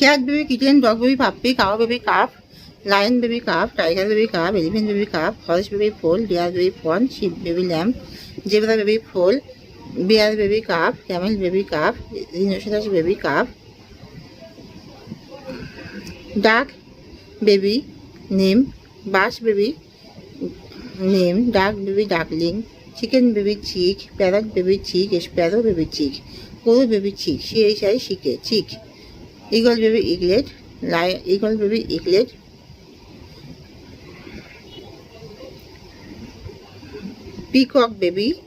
Cat baby, kitten, dog baby, puppy, cow baby, calf, lion baby, calf, tiger baby, calf, elephant baby, calf, horse baby, foal, deer baby, fawn, sheep baby, lamb, zebra baby, foal, bear baby, calf, camel baby, calf, rhinoceros baby, calf, duck baby, name, bass baby, name, duck baby, duckling, chicken baby, chick, parrot baby, chick, sparrow baby, chick, crow baby, chick, chick, eagle baby, eaglet, eagle baby, eaglet, peacock baby,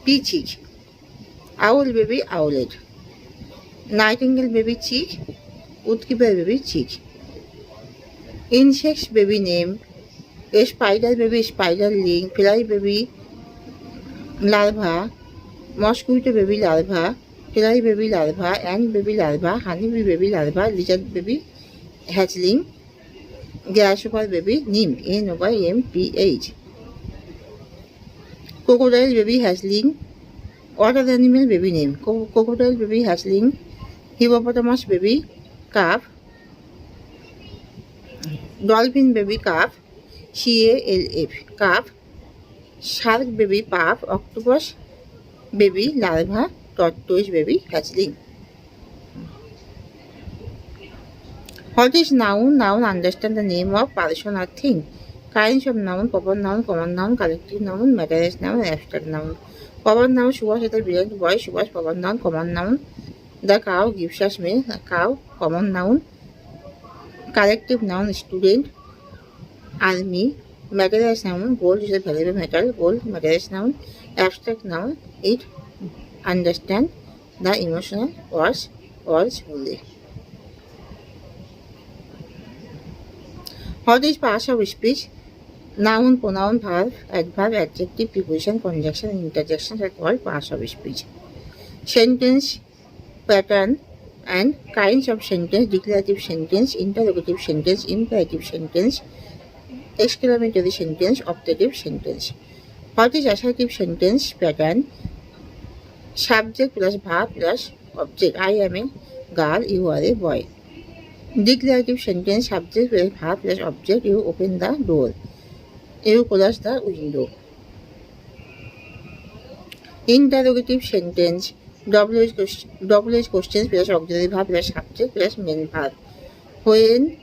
peachick, owl baby, owlet, nightingale baby, chick, woodkeeper baby, chick, insects baby name, a spider baby, spiderling, fly baby, larva, mosquito baby, larva, fly baby, larva, ant baby, larva, honeybee baby, larva, lizard baby, hatchling, grasshopper baby, nymph, NYMPH, crocodile baby, hatchling, water animal baby name, crocodile baby, hatchling, hippopotamus baby, calf, dolphin baby, calf, CALF, calf, shark baby, pup, octopus baby, larva, tortoise baby, hatchling. What is noun? Noun understand the name of person or thing. Kinds of noun, proper noun, common noun, collective noun, materialist noun, abstract noun. Proper noun, Subhash is the brilliant boy, Subhash, proper noun, common noun. The cow gives us milk, a cow, common noun. Collective noun, student, army. Materialist noun, gold is a valuable metal, gold, materialist noun. Abstract noun, it understand the emotional words fully. What is parts of speech? Noun, pronoun, verb, adverb, adjective, preposition, conjunction, and interjections are called parts of speech. Sentence, pattern, and kinds of sentence: declarative sentence, interrogative sentence, imperative sentence, exclamatory sentence, optative sentence. What is assertive sentence? Pattern: subject plus verb plus object. I am a girl, you are a boy. Declarative sentence: subject plus verb plus object. You open the door. You close the window. Interrogative sentence: WH questions plus auxiliary verb plus subject plus main verb. When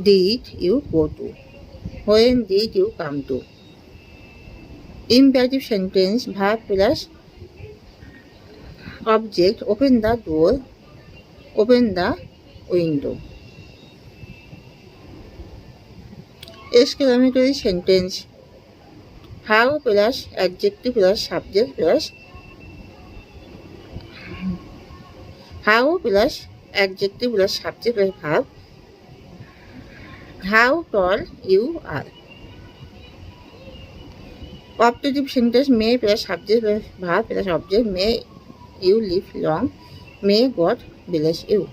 did you go to? When did you come to? Imperative sentence: verb plus object. Open the door. Open the window. Exclamatory sentence: how plus adjective plus subject plus how plus adjective plus subject plus verb. How tall you are. Optative sentence: may plus subject plus verb plus object. May you live long. May God bless you.